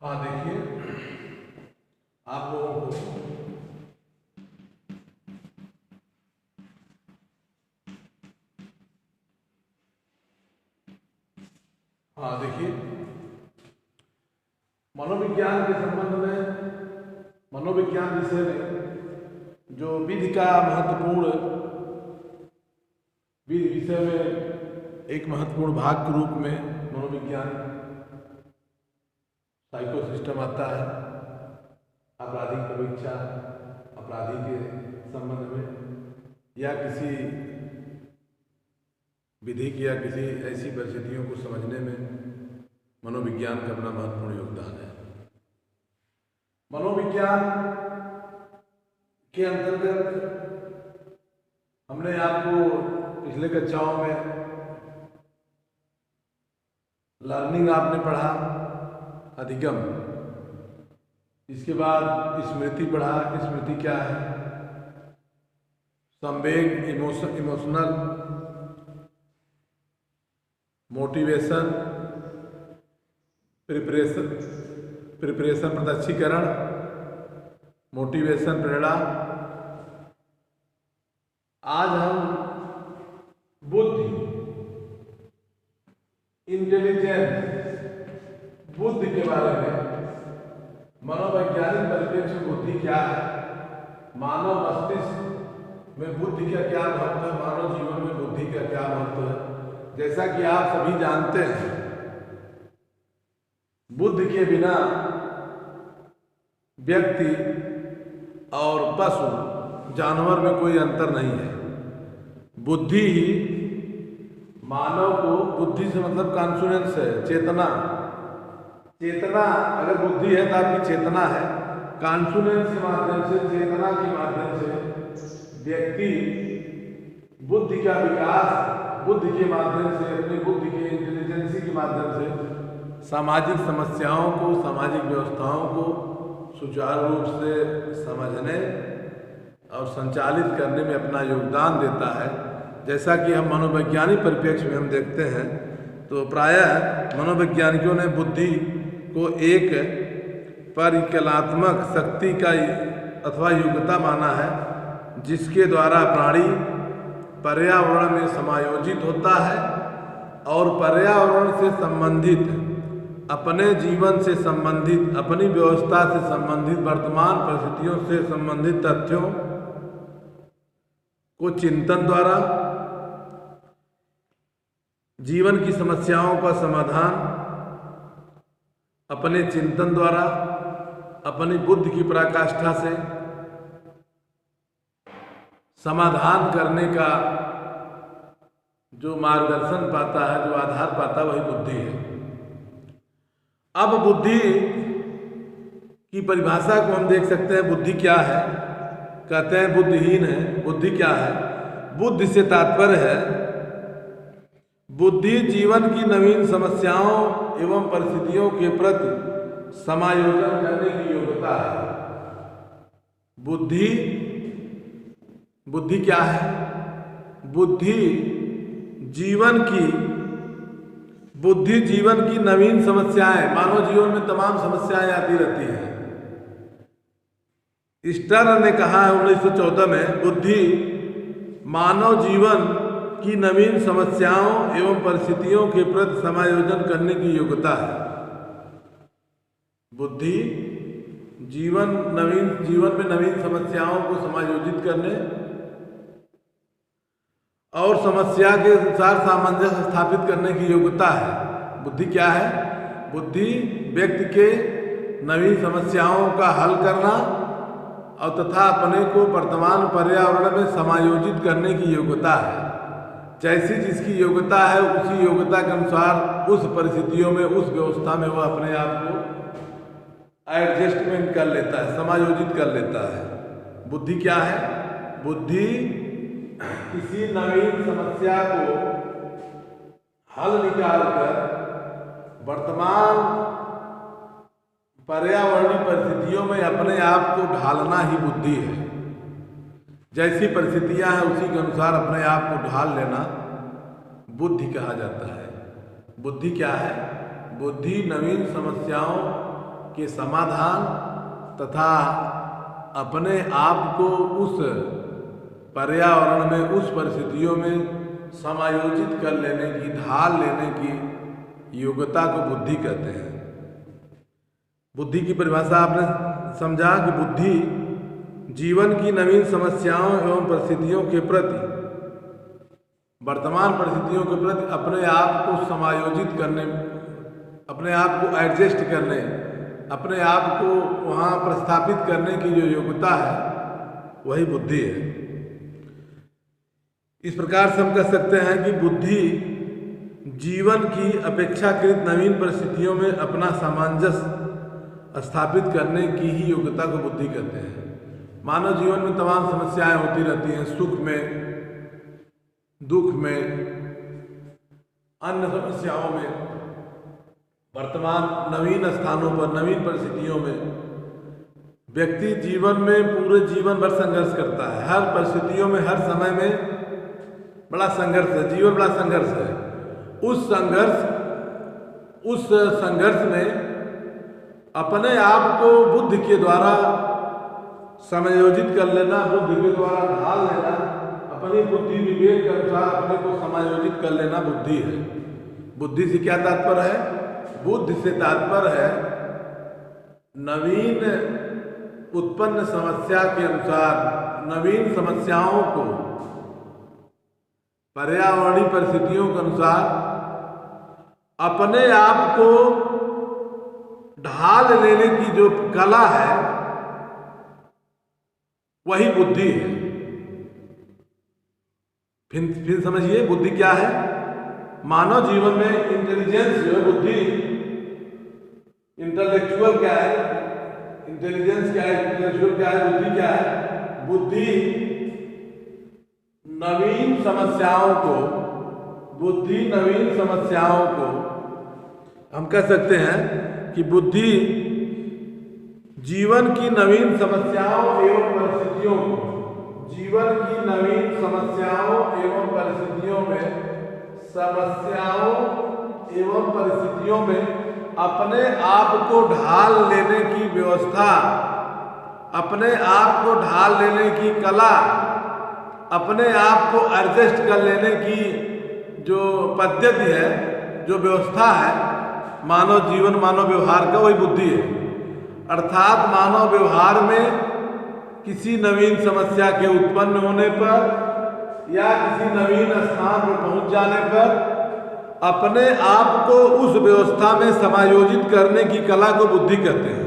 हाँ देखिए, आप लोगों को हाँ देखिए, मनोविज्ञान के संबंध में, मनोविज्ञान विषय में जो विधि का महत्वपूर्ण विषय में एक महत्वपूर्ण भाग के रूप में मनोविज्ञान साइको सिस्टम आता है। आपराधिक परीक्षा, अपराधी के संबंध में या किसी विधिक या किसी ऐसी परिस्थितियों को समझने में मनोविज्ञान का अपना महत्वपूर्ण योगदान है। मनोविज्ञान के अंतर्गत हमने आपको पिछले कक्षाओं में लर्निंग आपने पढ़ा, अधिगम, इसके बाद स्मृति पढ़ा। स्मृति क्या है? संवेग, इमोशनल, मोटिवेशन, प्रिपरेशन प्रत्यक्षीकरण, मोटिवेशन प्रेरणा। आज हम बुद्धि, इंटेलिजेंस, बुद्धि के बारे में, मनोवैज्ञानिक परिप्रेक्ष्य में बुद्धि क्या है, मानव मस्तिष्क में बुद्धि का क्या महत्व है, मानव जीवन में बुद्धि का क्या महत्व है। जैसा कि आप सभी जानते हैं, बुद्धि के बिना व्यक्ति और पशु जानवर में कोई अंतर नहीं है। बुद्धि ही मानव को, बुद्धि से मतलब कॉन्शियस है, चेतना। चेतना, अगर बुद्धि है तो आपकी चेतना है। कॉन्शियस के माध्यम से, चेतना के माध्यम से व्यक्ति बुद्धि का विकास, बुद्धि के माध्यम से, अपनी बुद्धि के इंटेलिजेंसी के माध्यम से सामाजिक समस्याओं को, सामाजिक व्यवस्थाओं को सुचारू रूप से समझने और संचालित करने में अपना योगदान देता है। जैसा कि हम मनोवैज्ञानिक परिप्रेक्ष्य में हम देखते हैं तो प्रायः मनोवैज्ञानिकों ने बुद्धि को एक परिकल्पनात्मक शक्ति का अथवा योग्यता माना है, जिसके द्वारा प्राणी पर्यावरण में समायोजित होता है और पर्यावरण से संबंधित, अपने जीवन से संबंधित, अपनी व्यवस्था से संबंधित, वर्तमान परिस्थितियों से संबंधित तथ्यों को चिंतन द्वारा, जीवन की समस्याओं का समाधान अपने चिंतन द्वारा, अपनी बुद्धि की पराकाष्ठा से समाधान करने का जो मार्गदर्शन पाता है, जो आधार पाता है, वही बुद्धि है। अब बुद्धि की परिभाषा को हम देख सकते हैं। बुद्धि क्या है? कहते हैं बुद्धिहीन है। बुद्धि क्या है? बुद्धि से तात्पर्य है, बुद्धि जीवन की नवीन समस्याओं एवं परिस्थितियों के प्रति समायोजन करने की योग्यता है। बुद्धि क्या है? बुद्धि जीवन की नवीन समस्याएं, मानव जीवन में तमाम समस्याएं आती रहती हैं। स्टर्न ने कहा है 1914 में, बुद्धि मानव जीवन की नवीन समस्याओं एवं परिस्थितियों के प्रति समायोजन करने की योग्यता है। बुद्धि जीवन में नवीन समस्याओं को समायोजित करने और समस्या के अनुसार सामंजस्य स्थापित करने की योग्यता है। बुद्धि क्या है? बुद्धि व्यक्ति के नवीन समस्याओं का हल करना और तथा अपने को वर्तमान पर्यावरण में समायोजित करने की योग्यता है। जैसी जिसकी योग्यता है, उसी योग्यता के अनुसार उस परिस्थितियों में, उस व्यवस्था में वह अपने आप को एडजस्टमेंट कर लेता है, समायोजित कर लेता है। बुद्धि क्या है? बुद्धि किसी नवीन समस्या को हल निकालकर वर्तमान पर्यावरणीय परिस्थितियों में अपने आप को ढालना ही बुद्धि है। जैसी परिस्थितियां हैं उसी के अनुसार अपने आप को ढाल लेना बुद्धि कहा जाता है। बुद्धि क्या है? बुद्धि नवीन समस्याओं के समाधान तथा अपने आप को उस पर्यावरण में, उस परिस्थितियों में समायोजित कर लेने की, ढाल लेने की योग्यता को बुद्धि कहते हैं। बुद्धि की परिभाषा आपने समझा कि बुद्धि जीवन की नवीन समस्याओं एवं परिस्थितियों के प्रति, वर्तमान परिस्थितियों के प्रति अपने आप को समायोजित करने, अपने आप को एडजस्ट करने, अपने आप को वहाँ प्रस्थापित करने की जो योग्यता है वही बुद्धि है। इस प्रकार से हम कह सकते हैं कि बुद्धि जीवन की अपेक्षाकृत नवीन परिस्थितियों में अपना सामंजस्य स्थापित करने की ही योग्यता को बुद्धि कहते हैं। मानव जीवन में तमाम समस्याएं होती रहती हैं, सुख में, दुख में, अन्य समस्याओं में, वर्तमान नवीन स्थानों पर, नवीन परिस्थितियों में व्यक्ति जीवन में पूरे जीवन भर संघर्ष करता है। हर परिस्थितियों में, हर समय में बड़ा संघर्ष है, जीवन बड़ा संघर्ष है। उस संघर्ष में अपने आप को बुद्धि के द्वारा समायोजित कर लेना, बुद्धि के द्वारा ढाल लेना, अपनी बुद्धि विवेक के अनुसार अपने को समायोजित कर लेना बुद्धि है। बुद्धि से क्या तात्पर्य है? बुद्धि से तात्पर्य है नवीन उत्पन्न समस्या के अनुसार, नवीन समस्याओं को पर्यावरणीय परिस्थितियों के अनुसार अपने आप को ढाल लेने की जो कला है वही बुद्धि है। फिर समझिए बुद्धि क्या है। मानव जीवन में इंटेलिजेंस जो है, बुद्धि, इंटेलेक्चुअल क्या है, इंटेलिजेंस क्या है, इंटेलेक्चुअल क्या है, बुद्धि क्या है? बुद्धि नवीन समस्याओं को, बुद्धि नवीन समस्याओं को हम कह सकते हैं कि बुद्धि जीवन की नवीन समस्याओं एवं परिस्थितियों को, जीवन की नवीन समस्याओं एवं परिस्थितियों में, समस्याओं एवं परिस्थितियों में अपने आप को ढाल लेने की व्यवस्था, अपने आप को ढाल लेने की कला, अपने आप को एडजस्ट कर लेने की जो पद्धति है, जो व्यवस्था है मानव जीवन, मानव व्यवहार का, वही बुद्धि है। अर्थात मानव व्यवहार में किसी नवीन समस्या के उत्पन्न होने पर या किसी नवीन स्थान पर पहुंच जाने पर अपने आप को उस व्यवस्था में समायोजित करने की कला को बुद्धि कहते हैं।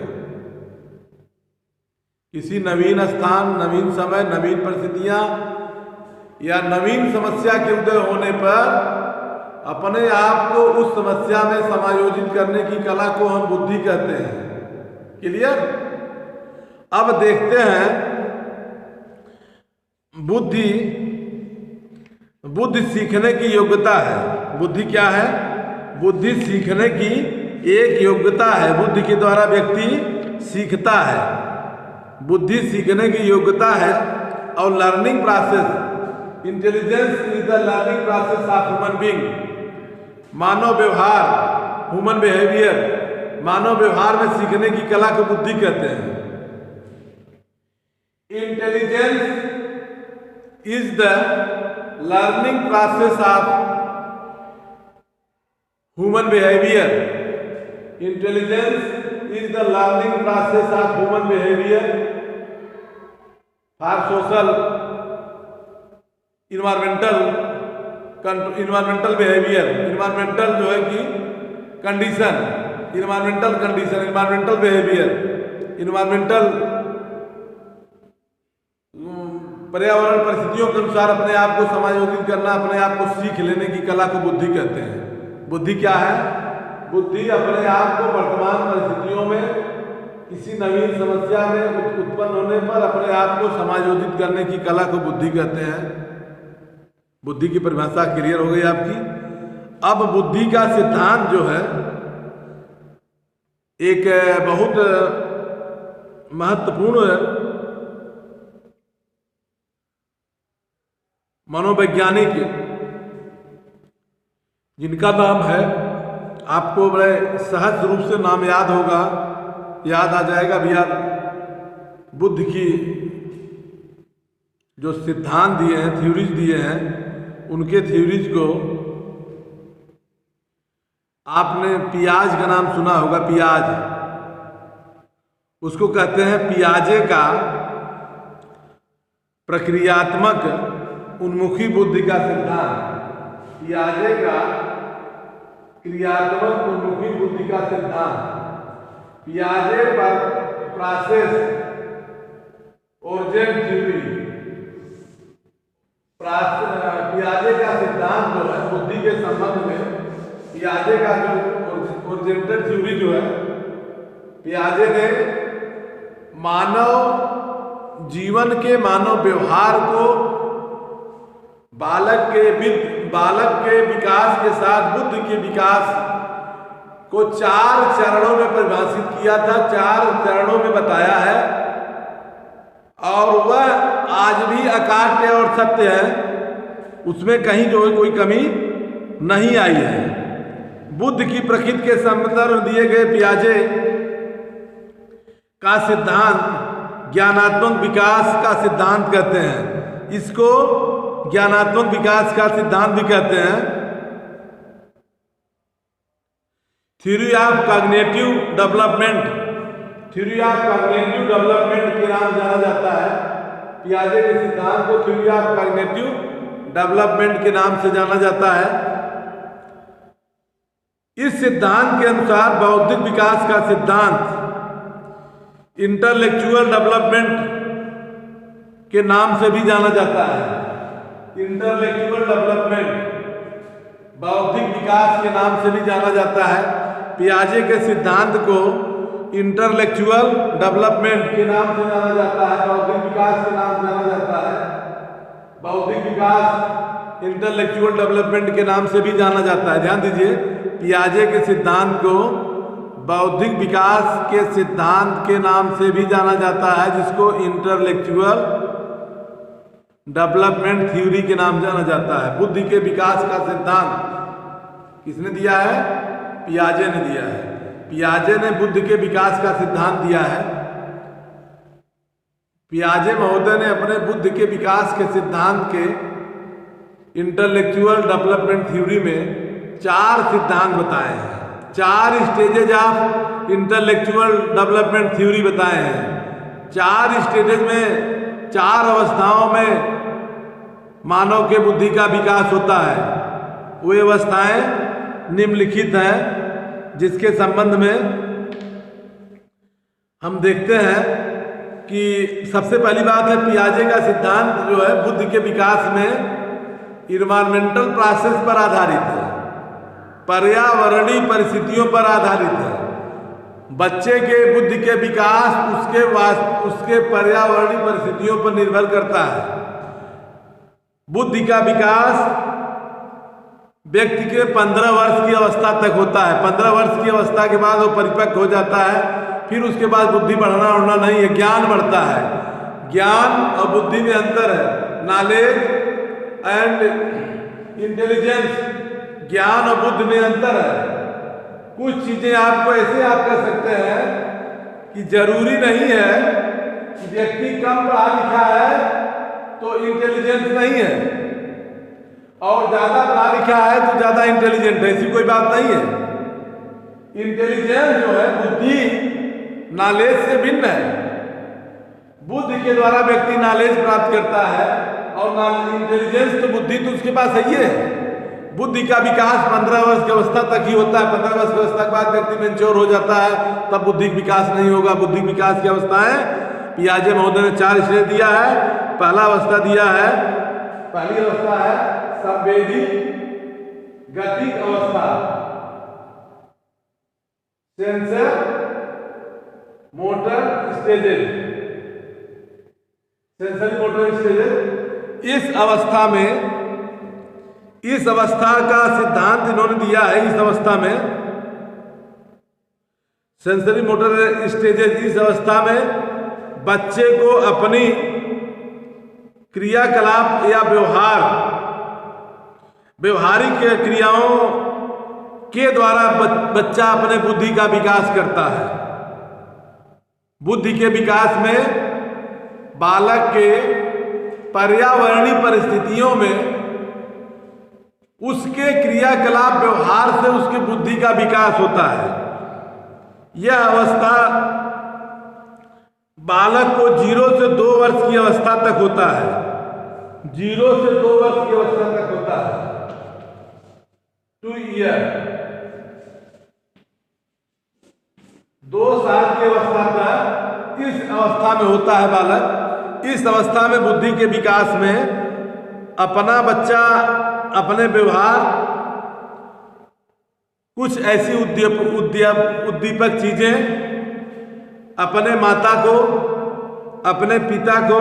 किसी नवीन स्थान, नवीन समय, नवीन परिस्थितियां या नवीन समस्या के उदय होने पर अपने आप को उस समस्या में समायोजित करने की कला को हम बुद्धि कहते हैं। क्लियर? अब देखते हैं बुद्धि, बुद्धि सीखने की योग्यता है। बुद्धि क्या है? बुद्धि सीखने की एक योग्यता है। बुद्धि के द्वारा व्यक्ति सीखता है, बुद्धि सीखने की योग्यता है। और learning process, intelligence is the learning process of human being. मानव व्यवहार, ह्यूमन बिहेवियर, मानव व्यवहार में सीखने की कला को बुद्धि कहते हैं। Intelligence is the learning process of human behaviour. Intelligence is the learning process of human behaviour for social, environmental behaviour. Environmental जो है कि condition, environmental condition, environmental behaviour, environmental पर्यावरण परिस्थितियों के अनुसार अपने आप को समायोजित करना, अपने आप को सीख लेने की कला को बुद्धि कहते हैं। बुद्धि क्या है? बुद्धि अपने आप को वर्तमान परिस्थितियों में किसी नवीन समस्या में उत्पन्न होने पर अपने आप को समायोजित करने की कला को बुद्धि कहते हैं। बुद्धि की परिभाषा क्लियर हो गई आपकी। अब बुद्धि का सिद्धांत जो है एक बहुत महत्वपूर्ण मनोवैज्ञानिक जिनका नाम है, आपको बड़े सहज रूप से नाम याद होगा, याद आ जाएगा भैया। बुद्ध की जो सिद्धांत दिए हैं, थ्योरीज दिए हैं, उनके थ्योरीज को आपने पियाज का नाम सुना होगा। पियाज, उसको कहते हैं पियाजे का प्रक्रियात्मक उन्मुखी बुद्धि का सिद्धांत। पियाजे का क्रियात्मक उन्मुखी बुद्धि का सिद्धांत। पियाजे पर प्रोसेस ओरिजिन थ्योरी। पियाजे का सिद्धांत जो है बुद्धि के संबंध में, पियाजे का जो ओरिजिनेटेड थ्योरी जो है, पियाजे ने मानव जीवन के, मानव व्यवहार को बालक के विकास के साथ बुद्ध के विकास को 4 चरणों में परिभाषित किया था, 4 चरणों में बताया है, और वह आज भी अकाट्य और सत्य है। उसमें कहीं जो कोई कमी नहीं आई है। बुद्ध की प्रकृति के संदर्भ में दिए गए पियाजे का सिद्धांत ज्ञानात्मक विकास का सिद्धांत कहते हैं। इसको ज्ञानात्मक विकास का सिद्धांत भी कहते हैं। Theory of cognitive development, theory of cognitive development के नाम जाना जाता है। पियाजे के सिद्धांत को थ्योरी ऑफ कॉग्निटिव डेवलपमेंट के नाम से जाना जाता है। इस सिद्धांत के अनुसार बौद्धिक विकास का सिद्धांत इंटेलेक्चुअल डेवलपमेंट के नाम से भी जाना जाता है। इंटेलेक्चुअल डेवलपमेंट, बौद्धिक विकास के नाम से भी जाना जाता है। पियाजे के सिद्धांत को इंटेलेक्चुअल डेवलपमेंट के नाम से जाना जाता है, बौद्धिक विकास के नाम से जाना जाता है। बौद्धिक विकास इंटेलेक्चुअल डेवलपमेंट के नाम से भी जाना जाता है। ध्यान दीजिए, पियाजे के सिद्धांत को बौद्धिक विकास के सिद्धांत के नाम से भी जाना जाता है, जिसको इंटेलेक्चुअल डेवलपमेंट थ्योरी के नाम जाना जाता है। बुद्धि के विकास का सिद्धांत किसने दिया है? पियाजे ने दिया है। पियाजे ने बुद्धि के विकास का सिद्धांत दिया है। पियाजे महोदय ने अपने बुद्धि के विकास के सिद्धांत के इंटेलेक्चुअल डेवलपमेंट थ्योरी में 4 सिद्धांत बताए हैं। 4 stages of intellectual development theory बताए हैं। 4 स्टेजेज में, 4 अवस्थाओं में मानव के बुद्धि का विकास होता है। वो अवस्थाएं निम्नलिखित हैं, जिसके संबंध में हम देखते हैं कि सबसे पहली बात है, पियाजे का सिद्धांत जो है बुद्धि के विकास में इन्वायरमेंटल प्रोसेस पर आधारित है, पर्यावरणीय परिस्थितियों पर आधारित है। बच्चे के बुद्धि के विकास उसके पर्यावरणीय परिस्थितियों पर निर्भर करता है। बुद्धि का विकास व्यक्ति के 15 वर्ष की अवस्था तक होता है। 15 वर्ष की अवस्था के बाद वो परिपक्व हो जाता है। फिर उसके बाद बुद्धि बढ़ना उड़ना नहीं है, ज्ञान बढ़ता है। ज्ञान और बुद्धि में अंतर है, नॉलेज एंड इंटेलिजेंस। ज्ञान और बुद्धि में अंतर है। कुछ चीजें आपको ऐसे आप कह सकते हैं कि जरूरी नहीं है कि व्यक्ति कम पढ़ा लिखा है तो इंटेलिजेंस नहीं है, और ज्यादा पढ़ा लिखा है तो ज्यादा इंटेलिजेंट है। ऐसी कोई बात नहीं है। इंटेलिजेंस जो है, बुद्धि नॉलेज से भिन्न है। बुद्धि के द्वारा व्यक्ति नॉलेज प्राप्त करता है, और इंटेलिजेंस तो बुद्धि तो उसके पास है ही है। बुद्धि का विकास 15 वर्ष की अवस्था तक ही होता है। 15 वर्ष की अवस्था के बाद व्यक्ति मैच्योर हो जाता है, तब बुद्धि विकास नहीं होगा। बुद्धि विकास की अवस्थाएं पियाजे महोदय ने 4 स्टेज दिया है। पहला अवस्था दिया है, पहली अवस्था है संवेदी गतिक अवस्था, sensor motor stages, sensory motor stages. इस अवस्था का सिद्धांत इन्होंने दिया है। इस अवस्था में सेंसरी मोटर स्टेजेस, इस अवस्था में बच्चे को अपनी क्रियाकलाप या व्यवहारिक क्रियाओं के द्वारा बच्चा अपने बुद्धि का विकास करता है। बुद्धि के विकास में बालक के पर्यावरणीय परिस्थितियों में उसके क्रियाकलाप व्यवहार से उसकी बुद्धि का विकास होता है। यह अवस्था बालक को 0 से 2 वर्ष की अवस्था तक होता है। 0 से 2 वर्ष की अवस्था तक होता है। 2 ईयर, 2 साल की अवस्था तक इस अवस्था में होता है बालक। इस अवस्था में बुद्धि के विकास में अपना बच्चा अपने व्यवहार कुछ ऐसी उद्दीपक चीजें अपने माता को, अपने पिता को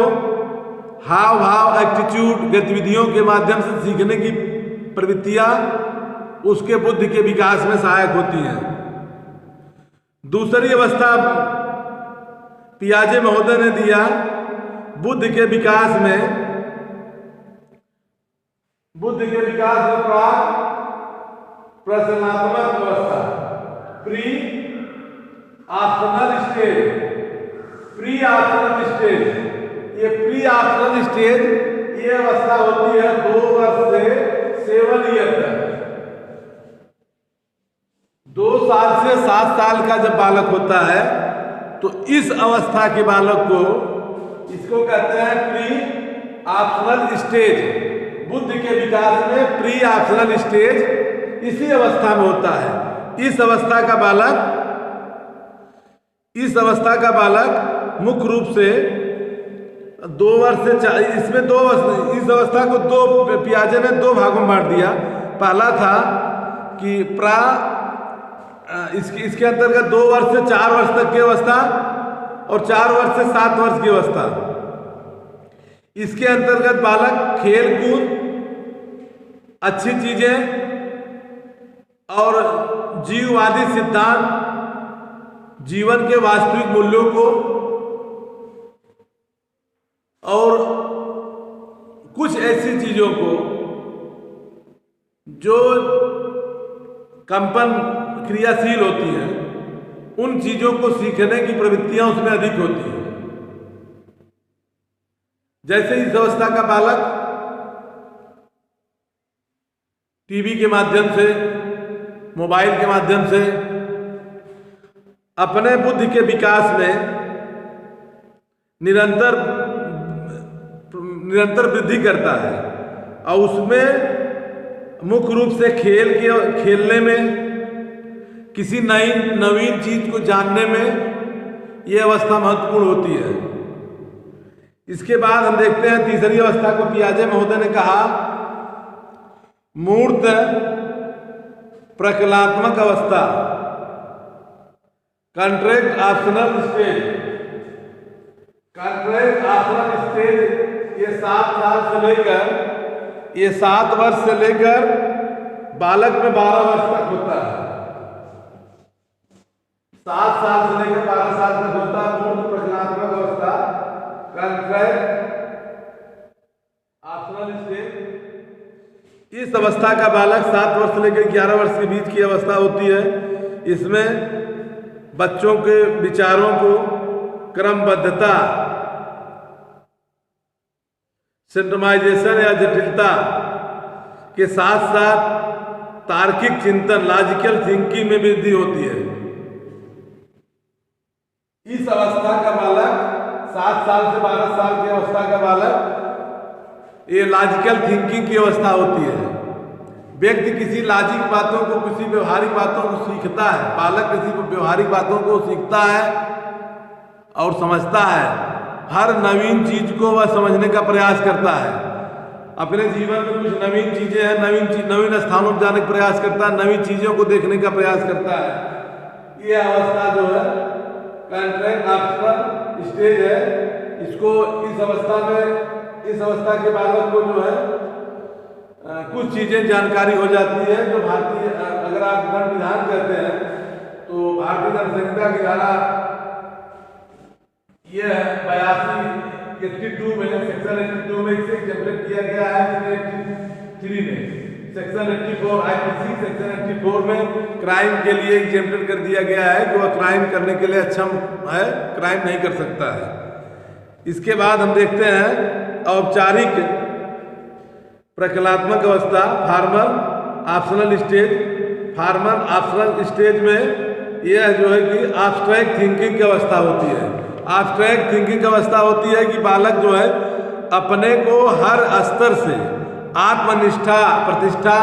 हाव भाव एटीट्यूड गतिविधियों के माध्यम से सीखने की प्रवृत्तियां उसके बुद्धि के विकास में सहायक होती हैं। दूसरी अवस्था पियाजे महोदय ने दिया बुद्धि के विकास में प्राक प्रसन्नात्मक अवस्था, pre optional stage. Pre optional stage, ये प्री ऑप्शनल स्टेज ये अवस्था होती है 2 वर्ष से 7 ईयर तक। 2 साल से 7 साल का जब बालक होता है तो इस अवस्था के बालक को, इसको कहते हैं प्री ऑप्शनल स्टेज। बुद्धि के विकास में प्री ऑप्शनल स्टेज इसी अवस्था में होता है। इस अवस्था का बालक मुख्य रूप से 2 वर्ष से 4, इसमें 2 वर्ष, इस अवस्था को 2 पियाजे ने 2 भागों में बांट दिया। पहला था कि इसके अंतर्गत 2 वर्ष से 4 वर्ष तक की अवस्था और 4 वर्ष से 7 वर्ष की अवस्था। इसके अंतर्गत बालक खेल कूद, अच्छी चीजें और जीववादी सिद्धांत, जीवन के वास्तविक मूल्यों को और कुछ ऐसी चीजों को जो कंपन क्रियाशील होती हैं, उन चीजों को सीखने की प्रवृत्तियां उसमें अधिक होती हैं। जैसे इस अवस्था का बालक टीवी के माध्यम से, मोबाइल के माध्यम से अपने बुद्धि के विकास में निरंतर वृद्धि करता है और उसमें मुख्य रूप से खेलने में, किसी नवीन चीज को जानने में यह अवस्था महत्वपूर्ण होती है। इसके बाद हम देखते हैं तीसरी अवस्था को पियाजे महोदय ने कहा मूर्त प्रकलात्मक अवस्था, contract optional stage. Contract optional stage ये 7 वर्ष से लेकर बालक में 12 वर्ष तक होता है। 7 साल से लेकर 12 साल तक होता है मूर्त प्रकलात्मक अवस्था, कॉन्ट्रैक्ट ऑप्शनल स्टेज। इस अवस्था का बालक 7 वर्ष से लेकर 11 वर्ष के बीच की अवस्था होती है। इसमें बच्चों के विचारों को क्रमबद्धता, सिंड्रोमाइजेशन या जटिलता के साथ साथ तार्किक चिंतन, लॉजिकल थिंकिंग में वृद्धि होती है। इस अवस्था का बालक 7 साल से 12 साल की अवस्था का बालक, ये लॉजिकल थिंकिंग की अवस्था होती है। व्यक्ति किसी लॉजिक बातों को, किसी व्यवहारिक बातों को सीखता है। बालक किसी व्यवहारिक बातों को सीखता है और समझता है। हर नवीन चीज को वह समझने का प्रयास करता है। अपने जीवन में कुछ नवीन चीजें हैं, नवीन स्थानों पर जाने का प्रयास करता है, नवीन चीजों को देखने का प्रयास करता है। ये अवस्था जो है कॉन्ट्रैक्ट ऑप्शनल स्टेज है। इसको इस अवस्था के बालक को जो है कुछ चीजें जानकारी हो जाती है जो भारतीय, अगर आप दंड विधान करते हैं तो भारतीय दंड संहिता की धारा यह 82 में, सेक्शन 82 में इसे एग्जाम्पल किया गया है, 83 में सेक्शन 84 आईपीसी सेक्शन 84 में क्राइम के लिए एग्जेम्प्टेड कर दिया गया है कि वह क्राइम करने के लिए अक्षम है, क्राइम नहीं कर सकता है। इसके बाद हम देखते हैं औपचारिक प्रकलात्मक अवस्था, farmer optional stage. Farmer optional stage में यह जो है कि एब्स्ट्रैक्ट थिंकिंग की अवस्था होती है। एब्स्ट्रैक्ट थिंकिंग की अवस्था होती है कि बालक जो है अपने को हर स्तर से आत्मनिष्ठा, प्रतिष्ठा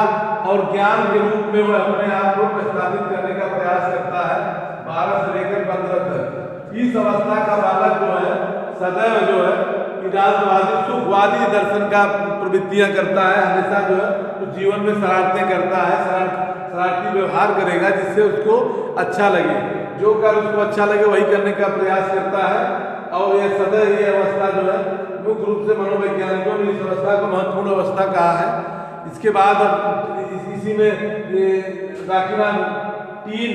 और ज्ञान के रूप में वह अपने आप को प्रस्तावित करने का प्रयास करता है 12 से लेकर 15 तक। इस अवस्था का बालक जो है सदैव जो है निराशवादी, सुखवादी दर्शन का प्रवृत्तियां करता है, हमेशा जो है तो जीवन में शरारतें करता है, शरारती व्यवहार करेगा जिससे उसको अच्छा लगे, जो कर उसको अच्छा लगे वही करने का प्रयास करता है। और यह सदैव ये अवस्था जो है मुख्य रूप से मनोवैज्ञानिकों ने इस अवस्था को महत्वपूर्ण अवस्था कहा है। इसके बाद इसी में दाखिला 3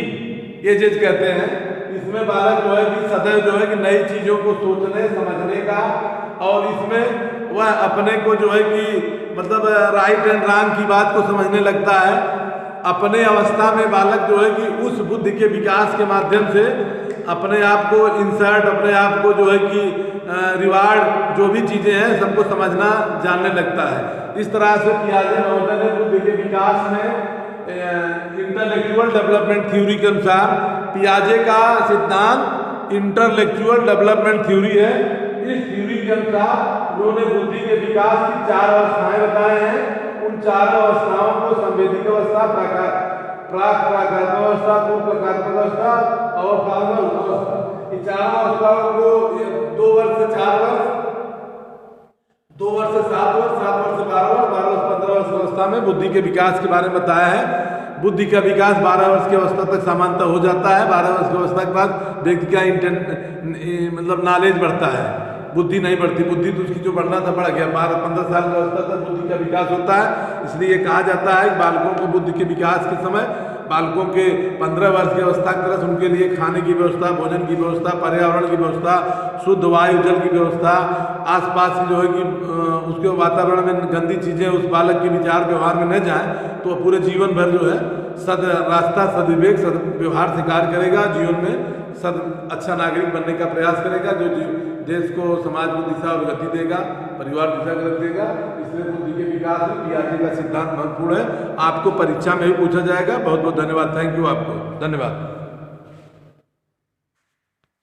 एजेज कहते हैं। इसमें बालक जो है कि सदैव जो है कि नई चीज़ों को सोचने समझने का, और इसमें वह अपने को जो है कि मतलब राइट एंड रॉन्ग की बात को समझने लगता है। अपने अवस्था में बालक जो है कि उस बुद्धि के विकास के माध्यम से अपने आप को इंसर्ट, अपने आप को जो है कि रिवार्ड, जो भी चीज़ें हैं सबको समझना जानने लगता है। इस तरह से पियाजे महोदय ने बुद्धि के विकास में इंटेलेक्चुअल डेवलपमेंट थ्योरी के अनुसार, पियाजे का सिद्धांत इंटेलेक्चुअल डेवलपमेंट थ्योरी है। इस थ्योरी के अनुसार उन्होंने बुद्धि के विकास की 4 अवस्थाएं बताए हैं। उन 4 अवस्थाओं को संवेदिक अवस्था, प्राक-प्राकृतिक अवस्था, पूर्व-प्राकृतिक अवस्था और फार्मल अवस्था, ये 4 अवस्थाओं को 2 वर्ष से 4 वर्ष, 2 वर्ष से 7 वर्ष, 7 वर्ष से 12 वर्ष, 12 वर्ष 15 वर्ष अवस्था में बुद्धि के विकास के बारे में बताया है। बुद्धि का विकास 12 वर्ष की अवस्था तक सामान्यतः हो जाता है। 12 वर्ष की अवस्था के बाद व्यक्ति का मतलब नॉलेज बढ़ता है, बुद्धि नहीं बढ़ती। बुद्धि तो उसकी जो बढ़ना था बढ़ गया। 12-15 साल की अवस्था तक बुद्धि का विकास होता है। इसलिए कहा जाता है कि बालकों को बुद्धि के विकास के समय, बालकों के 15 वर्ष की अवस्था की तरह उनके लिए खाने की व्यवस्था, भोजन की व्यवस्था, पर्यावरण की व्यवस्था, शुद्ध वायु जल की व्यवस्था, आसपास जो है कि उसके वातावरण में गंदी चीज़ें उस बालक के विचार व्यवहार में न जाएं, तो पूरे जीवन भर जो है सदविवेक, सद व्यवहार से कार्य करेगा, जीवन में अच्छा नागरिक बनने का प्रयास करेगा, जो देश को, समाज को दिशा और गति देगा, परिवार दिशा कर देगा। इसलिए बुद्धि के विकास में पियाजे का सिद्धांत महत्वपूर्ण है। आपको परीक्षा में भी पूछा जाएगा। बहुत बहुत धन्यवाद। थैंक यू आपको, धन्यवाद।